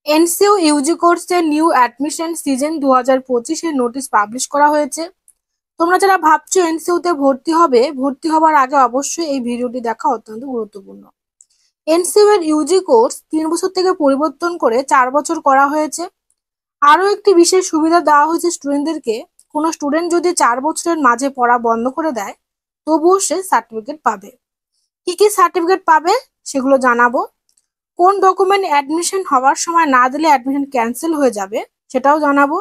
NCU Yuji কোর্সের new admission season 2025 এর notice publish করা হয়েছে। তোমরা যারা ভাবছো এনসিইউ তে ভর্তি হবে, ভর্তি হবার আগে অবশ্যই এই ভিডিওটি দেখা অত্যন্ত গুরুত্বপূর্ণ। এনসিইউ এর ইউজি কোর্স 3 বছর থেকে পরিবর্তন করে 4 বছর করা হয়েছে। আরো একটি বিশেষ সুবিধা দেওয়া হয়েছে স্টুডেন্টদেরকে। কোনো স্টুডেন্ট যদি 4 বছরের মাঝে পড়া বন্ধ করে দেয়, তবুও সে সার্টিফিকেট পাবে। কি কি সার্টিফিকেট পাবে সেগুলো জানাবো। কোন ডকুমেন্ট অ্যাডমিশন হওয়ার সময় না দিলে অ্যাডমিশন ক্যান্সেল হয়ে যাবে সেটাও জানাবো।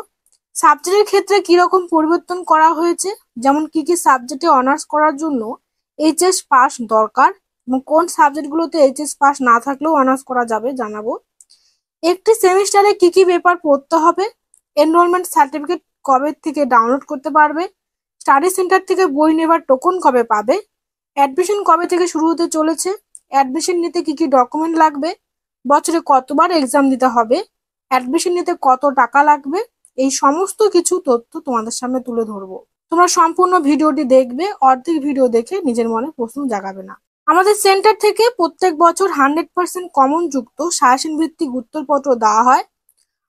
সাবজেক্টের ক্ষেত্রে কি রকম পরিবর্তন করা হয়েছে, যেমন কি কি সাবজেক্টে অনার্স করার জন্য এইচএস পাস দরকার এবং কোন সাবজেক্টগুলোতে এইচএস পাস না থাকলেও অনার্স করা যাবে জানাবো। একটি সেমিস্টারে কি কি পেপার পড়তে হবে, এনরোলমেন্ট সার্টিফিকেট কবে থেকে ডাউনলোড করতে পারবে, স্টাডি সেন্টার থেকে বই নেবার টোকন কবে পাবে, অ্যাডমিশন কবে থেকে শুরু হতে চলেছে, অ্যাডমিশন নিতে কি কি ডকুমেন্ট লাগবে, বছরে কতবার এক্সাম দিতে হবে, অ্যাডমিশন নিতে কত টাকা লাগবে, এই সমস্ত কিছু তথ্য তোমাদের সামনে তুলে ধরবো। তোমরা সম্পূর্ণ ভিডিওটি দেখবে, অর্ধেক ভিডিও দেখে নিজের মনে প্রশ্ন জাগাবে না। আমাদের সেন্টার থেকে প্রত্যেক বছর 100% কমন যুক্ত সাজেশন ভিত্তিক উত্তরপত্র দেওয়া হয়।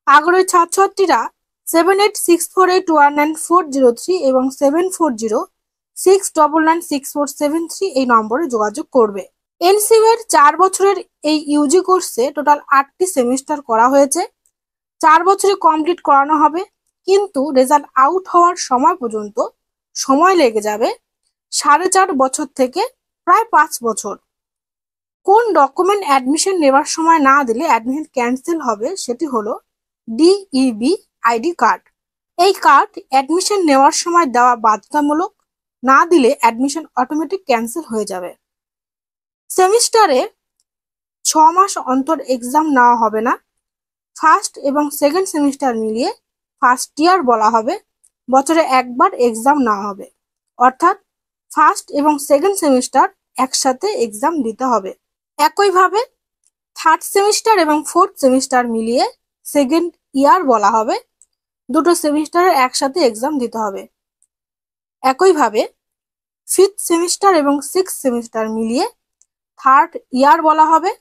আগ্রহী ছাত্রছাত্রীরা 7864819403 এবং 7406996473 এই নম্বরে যোগাযোগ করবে। এনসিইউ এর 4 বছরের এই ইউজি কোর্সে টোটাল 8টি সেমিস্টার করা হয়েছে। 4 বছরে কমপ্লিট করানো হবে, কিন্তু রেজাল্ট আউট হওয়ার সময় পর্যন্ত সময় লেগে যাবে 4.5 বছর থেকে প্রায় 5 বছর। কোন ডকুমেন্ট অ্যাডমিশন নেওয়ার সময় না দিলে অ্যাডমিশন ক্যান্সেল হবে সেটি হলো ডিইবি আইডি কার্ড। এই কার্ড অ্যাডমিশন নেওয়ার সময় দেওয়া বাধ্যতামূলক, না দিলে অ্যাডমিশন অটোমেটিক ক্যান্সেল হয়ে যাবে। সেমিস্টারে 6 মাস অন্তর এক্সাম নেওয়া হবে না। ফার্স্ট এবং সেকেন্ড সেমিস্টার মিলিয়ে ফার্স্ট ইয়ার বলা হবে। বছরে একবার এক্সাম নেওয়া হবে, অর্থাৎ ফার্স্ট এবং সেকেন্ড সেমিস্টার একসাথে এক্সাম দিতে হবে। একইভাবে থার্ড সেমিস্টার এবং ফোর্থ সেমিস্টার মিলিয়ে সেকেন্ড ইয়ার বলা হবে। দুটো সেমিস্টারের একসাথে এক্সাম দিতে হবে। একইভাবে ফিফথ সেমিস্টার এবং সিক্স সেমিস্টার মিলিয়ে থার্ড ইয়ার বলা হবে।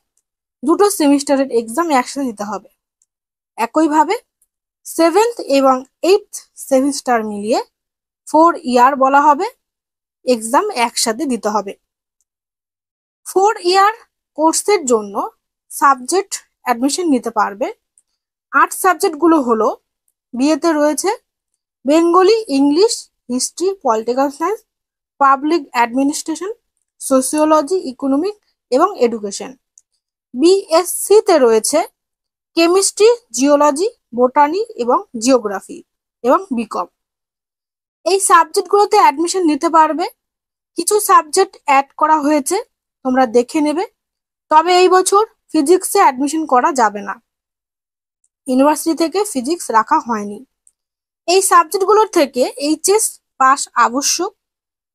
দুটো সেমিস্টারের এক্সাম একসাথে দিতে হবে। একইভাবে সেভেন্থ এবং এইথ সেমিস্টার মিলিয়ে 4 ইয়ার বলা হবে। এক্সাম একসাথে দিতে হবে। 4 ইয়ার কোর্সের জন্য সাবজেক্ট অ্যাডমিশন নিতে পারবে। 8 সাবজেক্টগুলো হলো, বিএতে রয়েছে Bengali, English, history, political science, public administration, sociology, economic এবং এডুকেশন। বিএসসিতে রয়েছে কেমিস্ট্রি, জিওলজি, বোটানি এবং জিওগ্রাফি এবং বিকম। এই সাবজেক্টগুলোতে অ্যাডমিশন নিতে পারবে। কিছু সাবজেক্ট অ্যাড করা হয়েছে, তোমরা দেখে নেবে। তবে এই বছর ফিজিক্সে অ্যাডমিশন করা যাবে না, ইউনিভার্সিটি থেকে ফিজিক্স রাখা হয়নি। এই সাবজেক্টগুলোর থেকে এইচএস পাস আবশ্যক।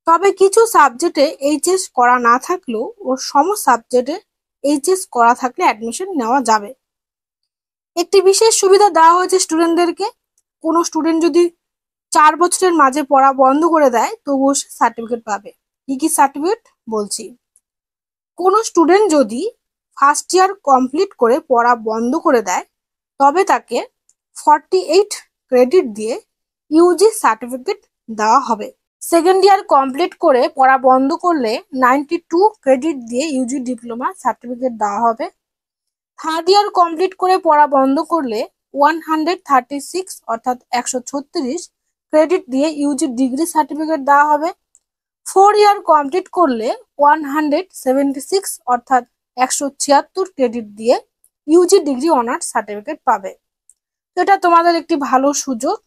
তবে কিছু সাবজেক্টে এইচএস করা না থাকলেও ও সম সাবজেক্টে এইচএস করা থাকলে অ্যাডমিশন নেওয়া যাবে। একটি বিশেষ সুবিধা দেওয়া হয়েছে স্টুডেন্টদেরকে। কোনো স্টুডেন্ট যদি 4 বছরের মাঝে পড়া বন্ধ করে দেয়, তবুও সে সার্টিফিকেট পাবে। কি কি সার্টিফিকেট বলছি। কোনো স্টুডেন্ট যদি ফার্স্ট ইয়ার কমপ্লিট করে পড়া বন্ধ করে দেয়, তবে তাকে 48 ক্রেডিট দিয়ে ইউজি সার্টিফিকেট দেওয়া হবে। সেকেন্ড ইয়ার কমপ্লিট করে পড়া বন্ধ করলে 92 ক্রেডিট দিয়ে ইউজি ডিপ্লোমা সার্টিফিকেট দেওয়া হবে। থার্ড ইয়ার কমপ্লিট করে পড়া বন্ধ করলে 136 অর্থাৎ 136 ক্রেডিট দিয়ে ইউজি ডিগ্রি সার্টিফিকেট দেওয়া হবে। 4 ইয়ার কমপ্লিট করলে 176 অর্থাৎ 176 ক্রেডিট দিয়ে ইউজি ডিগ্রি অনার্স সার্টিফিকেট পাবে। এটা তোমাদের একটি ভালো সুযোগ।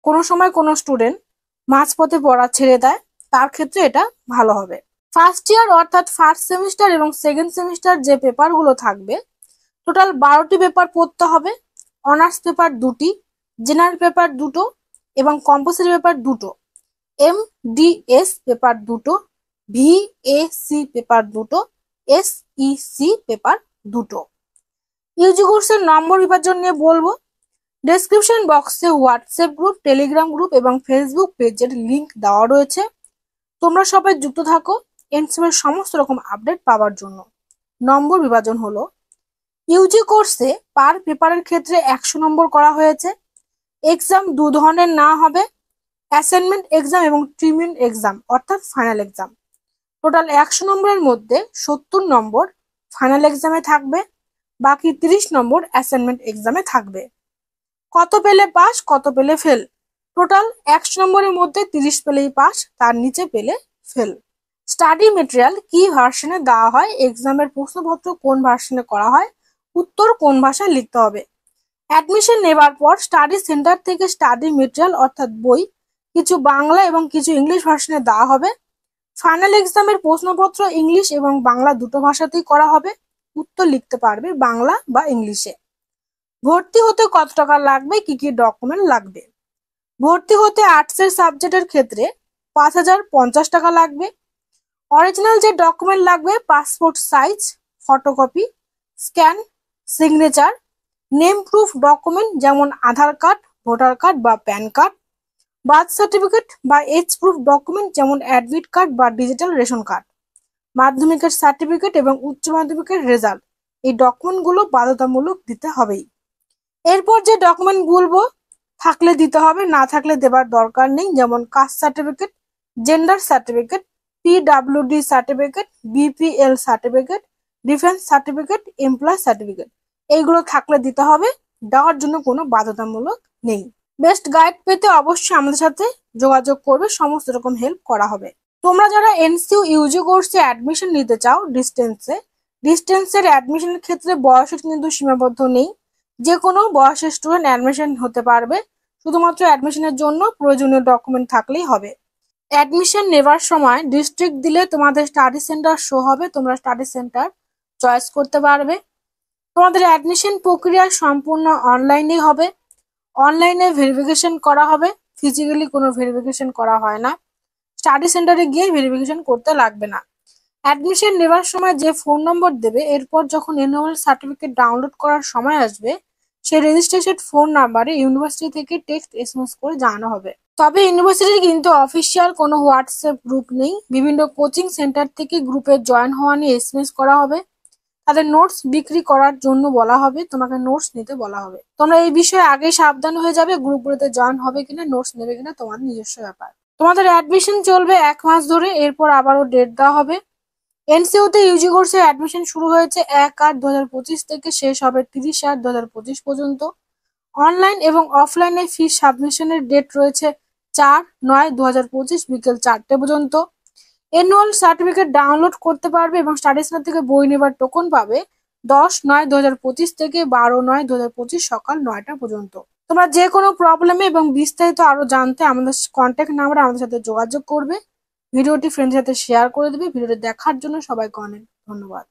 কোনো সময় কোনো স্টুডেন্ট মাঝপথে পড়া ছেড়ে দেয়, তার ক্ষেত্রে এটা ভালো হবে। ফার্স্ট ইয়ার অর্থাৎ ফার্স্ট সেমিস্টার এবং সেকেন্ড সেমিস্টার যে পেপারগুলো থাকবে, টোটাল 12টি পেপার পড়তে হবে। অনার্স পেপার 2টি, জেনারেল পেপার 2টো এবং কম্পালসরি পেপার 2টো, এমডিএস পেপার 2টো, ভিএসি পেপার 2টো, এসইসি পেপার 2টো। ইউজি কোর্সের নম্বর বিভাজন নিয়ে বলবো। ডেসক্রিপশন বক্সে হোয়াটসঅ্যাপ গ্রুপ, টেলিগ্রাম গ্রুপ এবং ফেসবুক পেজের লিংক দেওয়া রয়েছে। তোমরা সবাই যুক্ত থাকো এনসিইউ এর সমস্ত রকম আপডেট পাওয়ার জন্য। নম্বর বিভাজন হলো ইউজি কোর্সে পার পেপারের ক্ষেত্রে 100 নম্বর করা হয়েছে। এক্সাম দু ধরনের না হবে, অ্যাসাইনমেন্ট এক্সাম এবং ট্রিমিন এক্সাম অর্থাৎ ফাইনাল এক্সাম। টোটাল 100 নম্বরের মধ্যে 70 নম্বর ফাইনাল এক্সামে থাকবে, বাকি 30 নম্বর অ্যাসাইনমেন্ট এক্সামে থাকবে। কত পেলে পাস, কত পেলে ফেল? টোটাল 100 নম্বরের মধ্যে 30 পেলেই পাস, তার নিচে পেলে ফেল। স্টাডি মেটেরিয়াল কি ভার্সনে দেওয়া হয়, এক্সামের প্রশ্নপত্র কোন ভার্সনে করা হয়, উত্তর কোন ভাষায় লিখতে হবে। অ্যাডমিশন নেবার পর স্টাডি সেন্টার থেকে স্টাডি মেটেরিয়াল অর্থাৎ বই কিছু বাংলা এবং কিছু ইংলিশ ভার্সনে দেওয়া হবে। ফাইনাল এক্সামের প্রশ্নপত্র ইংলিশ এবং বাংলা দুটো ভাষাতেই করা হবে, উত্তর লিখতে পারবে বাংলা বা ইংলিশে। ভর্তি হতে কত টাকা লাগবে, কি কি ডকুমেন্ট লাগবে? ভর্তি হতে আর্টসের সাবজেক্টের ক্ষেত্রে 5050 টাকা লাগবে। অরিজিনাল যে ডকুমেন্ট লাগবে, passport size photocopy, scan, signature, name proof document যেমন আধার কার্ড, ভোটার কার্ড বা প্যান কার্ড, বার্থ সার্টিফিকেট বা এজ প্রুফ ডকুমেন্ট যেমন অ্যাডমিট কার্ড বা ডিজিটাল রেশন কার্ড, মাধ্যমিকের সার্টিফিকেট এবং উচ্চ মাধ্যমিকের রেজাল্ট। এই ডকুমেন্টগুলো বাধ্যতামূলক দিতে হবেই। এরপর যে ডকুমেন্ট বলবো থাকলে দিতে হবে, না থাকলে দেবার দরকার নেই, যেমন caste certificate, gender certificate, PWD certificate, BPL certificate, defence certificate, employ certificate. এইগুলো থাকলে দিতে হবে, দেওয়ার জন্য কোনো বাধ্যতামূলক নেই। বেস্ট গাইড পেতে অবশ্যই আমাদের সাথে যোগাযোগ করবে, সমস্ত রকম হেল্প করা হবে। তোমরা যারা এনসিইউ ইউজি কোর্সে অ্যাডমিশন নিতে চাও ডিস্টেন্সের অ্যাডমিশনের ক্ষেত্রে বয়সের কিন্তু সীমাবদ্ধ নেই, যে কোনো বয়সের স্টুডেন্ট অ্যাডমিশন হতে পারবে। শুধুমাত্র অ্যাডমিশনের জন্য প্রয়োজনীয় ডকুমেন্ট থাকলেই হবে। অ্যাডমিশন নেবার সময় ডিস্ট্রিক্ট দিলে তোমাদের স্টাডি সেন্টার শো হবে, তোমরা স্টাডি সেন্টার চয়েস করতে পারবে। তোমাদের অ্যাডমিশন প্রক্রিয়া সম্পূর্ণ অনলাইনেই হবে। অনলাইনে ভেরিফিকেশন করা হবে, ফিজিক্যালি কোনো ভেরিফিকেশন করা হয় না। স্টাডি সেন্টারে গিয়ে ভেরিফিকেশন করতে লাগবে না। অ্যাডমিশন নেবার সময় যে ফোন নম্বর দেবে, এরপর যখন এনুয়াল সার্টিফিকেট ডাউনলোড করার সময় আসবে, সেই রেজিস্ট্রেশন ফোন নাম্বারে ইউনিভার্সিটি থেকে টেক্সট এসএমএস করে জানানো হবে। তবে ইউনিভার্সিটির কিন্তু অফিসিয়াল কোনো হোয়াটসঅ্যাপ গ্রুপ নেই। বিভিন্ন কোচিং সেন্টার থেকে গ্রুপে জয়েন হওয়া নিয়ে এসএমএস করা হবে। তাদের নোটস বিক্রি করার জন্য বলা হবে, তোমাকে নোটস নিতে বলা হবে। তোমরা এই বিষয়ে আগেই সাবধান হয়ে যাবে, গ্রুপগুলোতে জয়েন হবে কিনা, নোটস নেবে কিনা তোমাদের নিজস্ব ব্যাপার। তোমাদের অ্যাডমিশন চলবে 1 মাস ধরে, এরপর আবারও ডেট দেওয়া হবে। এনসিইউতে ইউজি কোর্সে অ্যাডমিশন শুরু হয়েছে 1/8/2025 থেকে, শেষ হবে 30/8/2025 পর্যন্ত। অনলাইন এবং অফলাইনে ফি সাবমিশনের ডেট রয়েছে 4/9/2025 বিকেল 4টে পর্যন্ত। এনুয়াল সার্টিফিকেট ডাউনলোড করতে পারবে এবং স্টাডি সেন্টার থেকে বই নেবার টোকন পাবে 10/9/2025 থেকে 12/9/2025 সকাল 9টা পর্যন্ত। তোমরা যে কোনো প্রবলেমে এবং বিস্তারিত আরো জানতে আমাদের কন্ট্যাক্ট নাম্বারে আমাদের সাথে যোগাযোগ করবে। ভিডিওটি ফ্রেন্ডের সাথে শেয়ার করে দেবে। ভিডিওটি দেখার জন্য সবাইকে অনেক ধন্যবাদ।